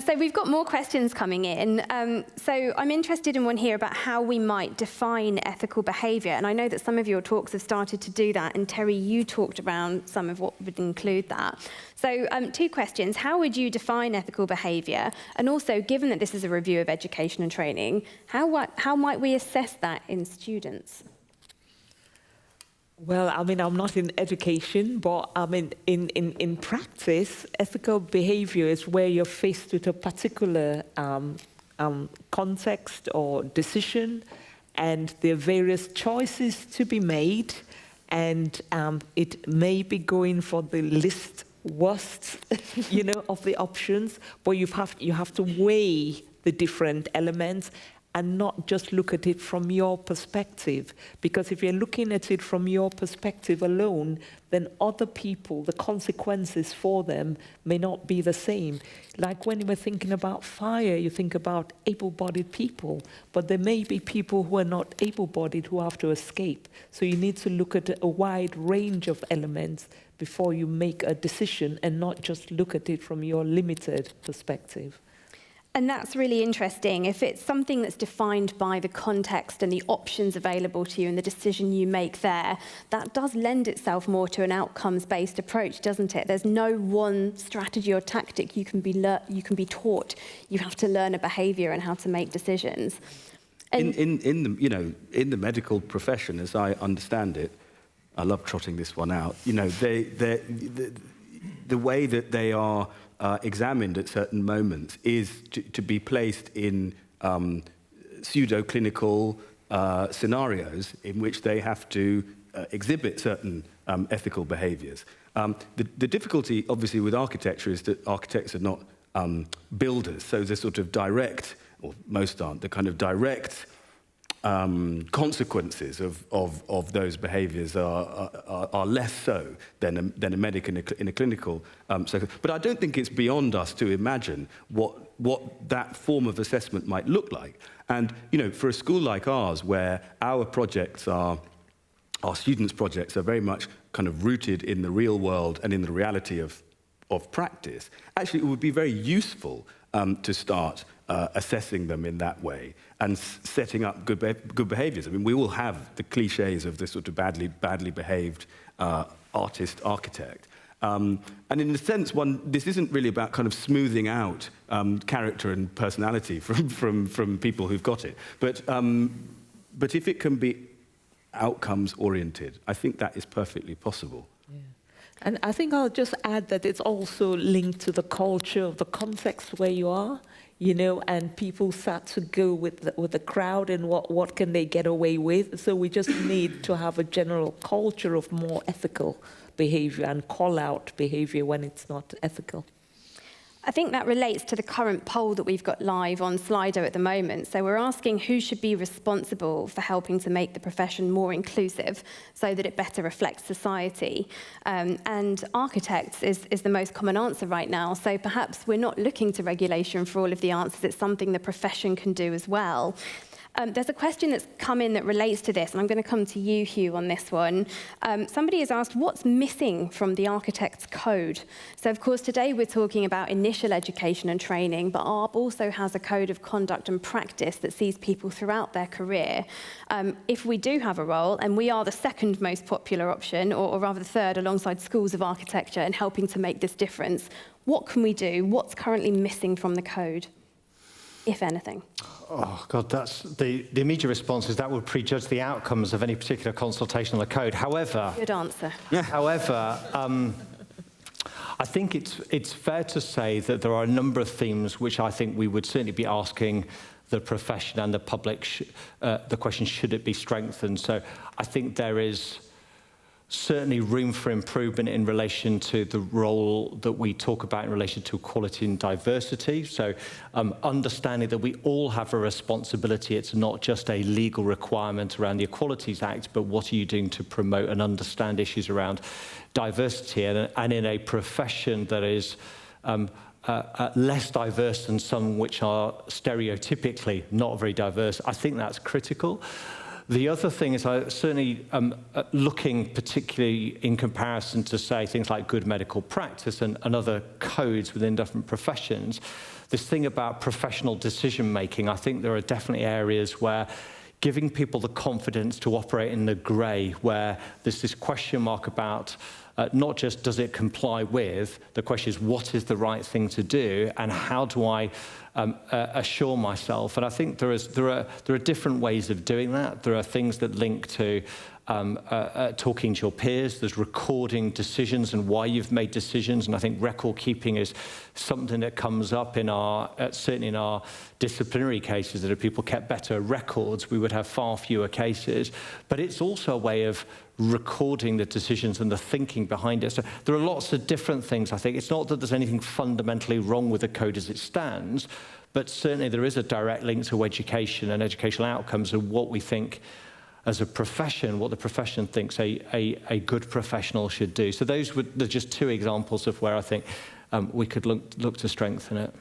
So we've got more questions coming in. So I'm interested in one here about how we might define ethical behaviour. And I know that some of your talks have started to do that. And Terry, you talked around some of what would include that. So 2 questions. How would you define ethical behaviour? And also, given that this is a review of education and training, how might we assess that in students?
Well, I mean, I'm not in education, but I mean, in practice, ethical behavior is where you're faced with a particular context or decision, and there are various choices to be made, and it may be going for the least worst, you know, of the options, but you have to weigh the different elements and not just look at it from your perspective. Because if you're looking at it from your perspective alone, then other people, the consequences for them may not be the same. Like when we're thinking about fire, you think about able-bodied people, but there may be people who are not able-bodied who have to escape. So you need to look at a wide range of elements before you make a decision and not just look at it from your limited perspective.
And that's really interesting. If it's something that's defined by the context and the options available to you and the decision you make there, that does lend itself more to an outcomes-based approach, doesn't it? There's no one strategy or tactic you can be taught. You have to learn a behaviour and how to make decisions. And in the medical profession, as I understand it, I love trotting this one out. You know, the way that they are examined at certain moments is to be placed in pseudo-clinical scenarios in which they have to exhibit certain ethical behaviours. The difficulty, obviously, with architecture is that architects are not builders, so the sort of direct, or most aren't, the kind of direct consequences of those behaviours are less so than a medic in a clinical sector. But I don't think it's beyond us to imagine what that form of assessment might look like. And, you know, for a school like ours, where our students' projects are very much kind of rooted in the real world and in the reality of practice, actually it would be very useful to start assessing them in that way and setting up good behaviours. I mean, we all have the cliches of the sort of badly behaved artist-architect. And in a sense, this isn't really about kind of smoothing out character and personality from people who've got it. But if it can be outcomes-oriented, I think that is perfectly possible.
Yeah. And I think I'll just add that it's also linked to the culture of the context where you are. and people start to go with the crowd and what can they get away with. So we just need to have a general culture of more ethical behavior and call out behavior when it's not ethical.
I think that relates to the current poll that we've got live on Slido at the moment. So we're asking who should be responsible for helping to make the profession more inclusive so that it better reflects society. And architects is the most common answer right now. So perhaps we're not looking to regulation for all of the answers. It's something the profession can do as well. There's a question that's come in that relates to this, and I'm going to come to you, Hugh, on this one. Somebody has asked, what's missing from the architect's code? So, of course, today we're talking about initial education and training, but ARB also has a code of conduct and practice that sees people throughout their career. If we do have a role, and we are the second most popular option, or rather the third, alongside schools of architecture, in helping to make this difference, what can we do? What's currently missing from the code, if anything?
Oh, God, that's the immediate response is that would prejudge the outcomes of any particular consultation on the code. However...
Good answer.
However, I think it's fair to say that there are a number of themes which I think we would certainly be asking the profession and the public the question, should it be strengthened? So I think there is certainly room for improvement in relation to the role that we talk about in relation to equality and diversity. So understanding that we all have a responsibility. It's not just a legal requirement around the Equalities Act, but what are you doing to promote and understand issues around diversity? And in a profession that is less diverse than some which are stereotypically not very diverse, I think that's critical. The other thing is I certainly looking particularly in comparison to, say, things like good medical practice and other codes within different professions, this thing about professional decision-making, I think there are definitely areas where giving people the confidence to operate in the grey, where there's this question mark about not just does it comply with, the question is what is the right thing to do and how do I assure myself. And I think there are different ways of doing that. There are things that link to talking to your peers. There's recording decisions and why you've made decisions. And I think record keeping is something that comes up in our, certainly in our disciplinary cases, that if people kept better records, we would have far fewer cases. But it's also a way of recording the decisions and the thinking behind it. So there are lots of different things, I think. It's not that there's anything fundamentally wrong with the code as it stands, but certainly there is a direct link to education and educational outcomes and what we think as a profession, what the profession thinks a good professional should do. So those were just two examples of where I think we could look to strengthen it.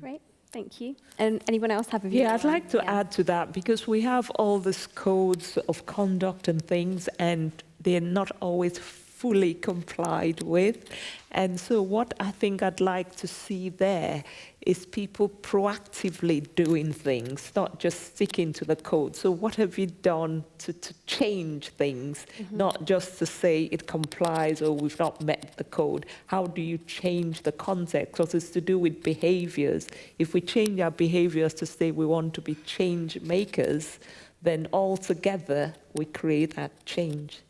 Great, thank you. And anyone else have a view?
Yeah, I'd like to add to that, because we have all these codes of conduct and things, and they're not always fully complied with. And so what I think I'd like to see there is people proactively doing things, not just sticking to the code. So what have you done to change things, not just to say it complies or we've not met the code? How do you change the context? Because it's to do with behaviors. If we change our behaviors to say we want to be change makers, then all together we create that change.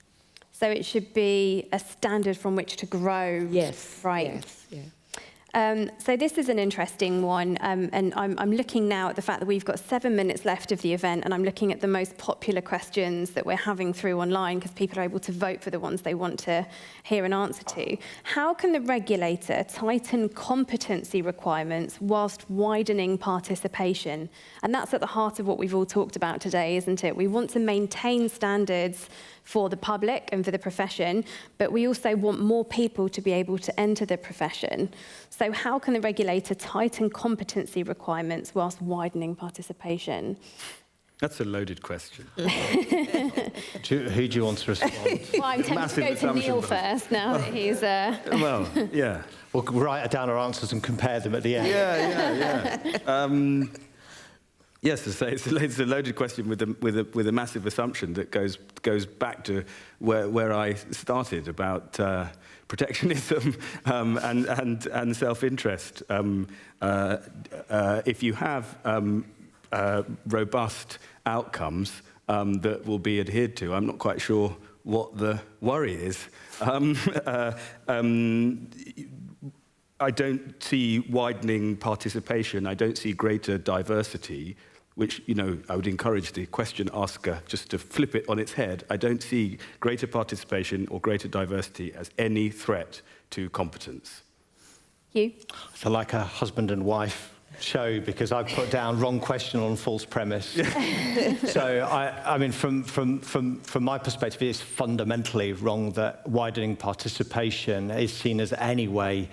So it should be a standard from which to grow.
Yes.
Right.
Yes, yeah.
So this is an interesting one, and I'm looking now at the fact that we've got 7 minutes left of the event, and I'm looking at the most popular questions that we're having through online, because people are able to vote for the ones they want to hear an answer to. How can the regulator tighten competency requirements whilst widening participation? And that's at the heart of what we've all talked about today, isn't it? We want to maintain standards for the public and for the profession, but we also want more people to be able to enter the profession. So how can the regulator tighten competency requirements whilst widening participation?
That's a loaded question.
Who do you want to respond?
Well, I'm tempted to go to Neil first now that he's...
Well, yeah.
We'll write down our answers and compare them at the end.
Yeah. Yes, it's a loaded question with a massive assumption that goes back to where I started about protectionism and self-interest. If you have robust outcomes that will be adhered to, I'm not quite sure what the worry is. I don't see widening participation. I don't see greater diversity, which, I would encourage the question asker just to flip it on its head. I don't see greater participation or greater diversity as any threat to competence.
You?
So like a husband and wife show, because I put down wrong question on false premise. So I mean, from my perspective, it's fundamentally wrong that widening participation is seen as any way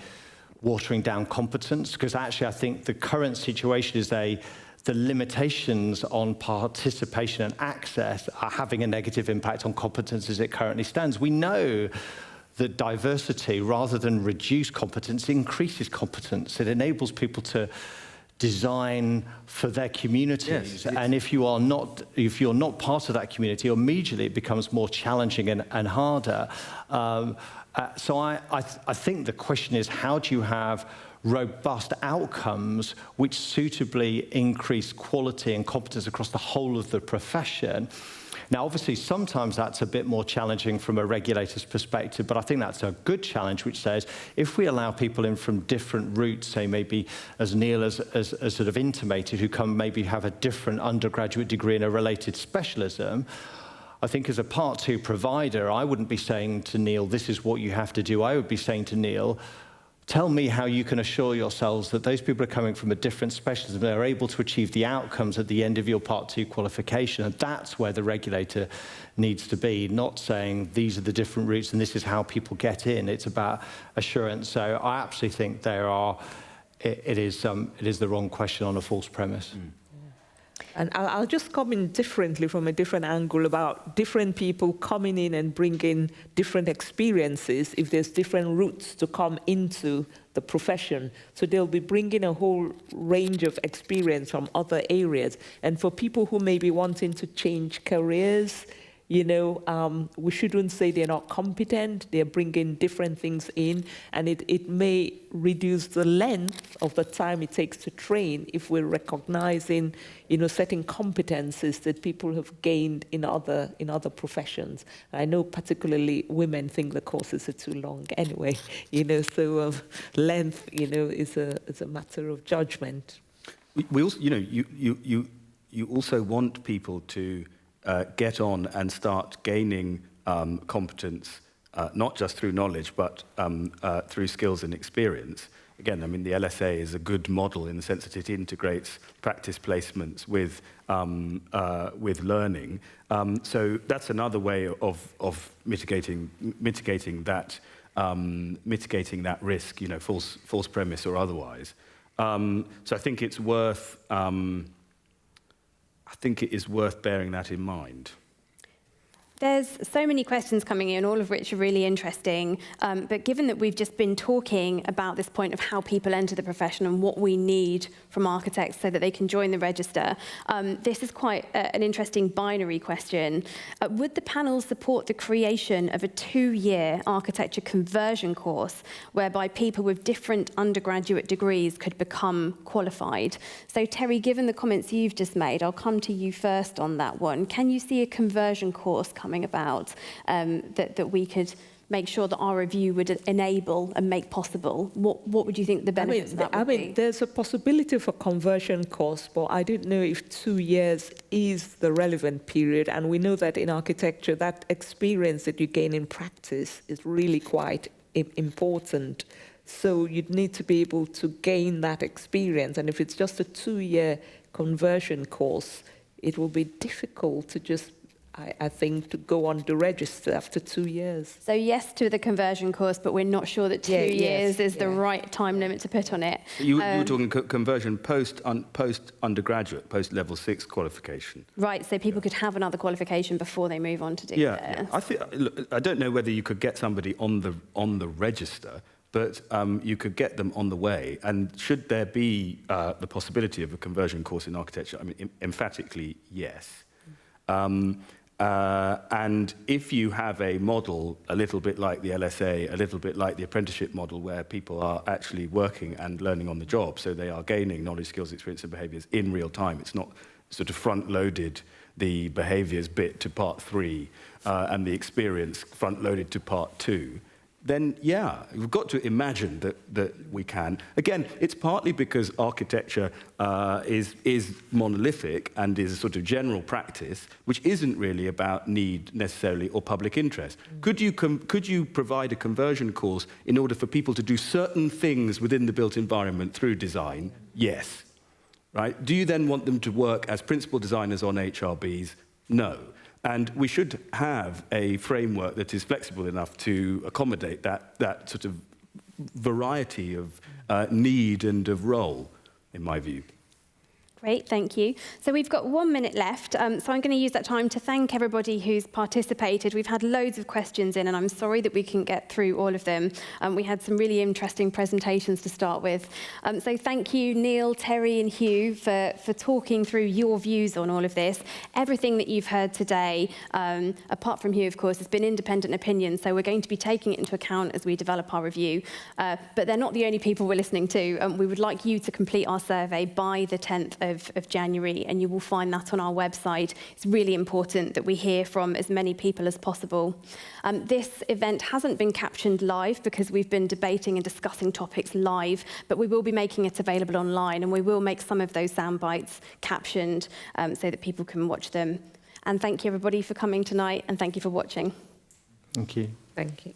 watering down competence, because actually I think the current situation is the limitations on participation and access are having a negative impact on competence as it currently stands. We know that diversity, rather than reduce competence, increases competence. It enables people to design for their communities.
Yes.
And if you're not part of that community, immediately it becomes more challenging and harder. So I think the question is, how do you have robust outcomes which suitably increase quality and competence across the whole of the profession? Now, obviously, sometimes that's a bit more challenging from a regulator's perspective, but I think that's a good challenge, which says if we allow people in from different routes, say maybe, as Neil has sort of intimated, who come maybe have a different undergraduate degree in a related specialism, I think as a Part 2 provider, I wouldn't be saying to Neil, this is what you have to do. I would be saying to Neil, tell me how you can assure yourselves that those people are coming from a different specialism, they're able to achieve the outcomes at the end of your Part 2 qualification. And that's where the regulator needs to be, not saying these are the different routes and this is how people get in. It's about assurance. So I absolutely think it is the wrong question on a false premise. Mm.
And I'll just come in differently from a different angle about different people coming in and bringing different experiences if there's different routes to come into the profession. So they'll be bringing a whole range of experience from other areas. And for people who may be wanting to change careers, we shouldn't say they're not competent. They're bringing different things in, and it may reduce the length of the time it takes to train if we're recognizing, certain competencies that people have gained in other professions. I know particularly women think the courses are too long anyway, so length, is a matter of judgment.
We also, you also want people to get on and start gaining competence, not just through knowledge, but through skills and experience. Again, I mean, the LSA is a good model in the sense that it integrates practice placements with learning. So that's another way of mitigating that risk, false premise or otherwise. So I think it's worth. I think it is worth bearing that in mind.
There's so many questions coming in, all of which are really interesting. But given that we've just been talking about this point of how people enter the profession and what we need from architects so that they can join the register, this is quite an interesting binary question. Would the panel support the creation of a 2-year architecture conversion course whereby people with different undergraduate degrees could become qualified? So Terry, given the comments you've just made, I'll come to you first on that one. Can you see a conversion course coming about that we could make sure that our review would enable and make possible? What would you think the benefits of that would be?
There's a possibility for conversion course, but I don't know if 2 years is the relevant period. And we know that in architecture, that experience that you gain in practice is really quite important. So you'd need to be able to gain that experience. And if it's just a 2-year conversion course, it will be difficult to just, I think, to go on the register after 2 years.
So yes to the conversion course, but we're not sure that 2 years is the right time limit to put on it.
You were talking conversion post undergraduate, post level 6 qualification.
Right, so people could have another qualification before they move on to do this.
I don't know whether you could get somebody on the register, but you could get them on the way. And should there be the possibility of a conversion course in architecture? I mean, emphatically, yes. And if you have a model a little bit like the LSA, a little bit like the apprenticeship model, where people are actually working and learning on the job, so they are gaining knowledge, skills, experience, and behaviours in real time. It's not sort of front-loaded the behaviours bit to part 3 and the experience front-loaded to part 2. then yeah, we've got to imagine that we can. Again, it's partly because architecture is monolithic and is a sort of general practice, which isn't really about need necessarily or public interest. Could you provide a conversion course in order for people to do certain things within the built environment through design? Yes. Right? Do you then want them to work as principal designers on HRBs? No. And we should have a framework that is flexible enough to accommodate that sort of variety of need and of role, in my view.
Great, thank you. So we've got 1 minute left, so I'm going to use that time to thank everybody who's participated. We've had loads of questions in, and I'm sorry that we couldn't get through all of them. We had some really interesting presentations to start with. So thank you, Neil, Terry and Hugh, for talking through your views on all of this. Everything that you've heard today, apart from Hugh, of course, has been independent opinion, so we're going to be taking it into account as we develop our review. But they're not the only people we're listening to. We would like you to complete our survey by the 10th of January, and you will find that on our website. It's really important that we hear from as many people as possible. This event hasn't been captioned live because we've been debating and discussing topics live, but we will be making it available online, and we will make some of those sound bites captioned so that people can watch them. And thank you everybody for coming tonight, and thank you for watching.
Thank you.
Thank you.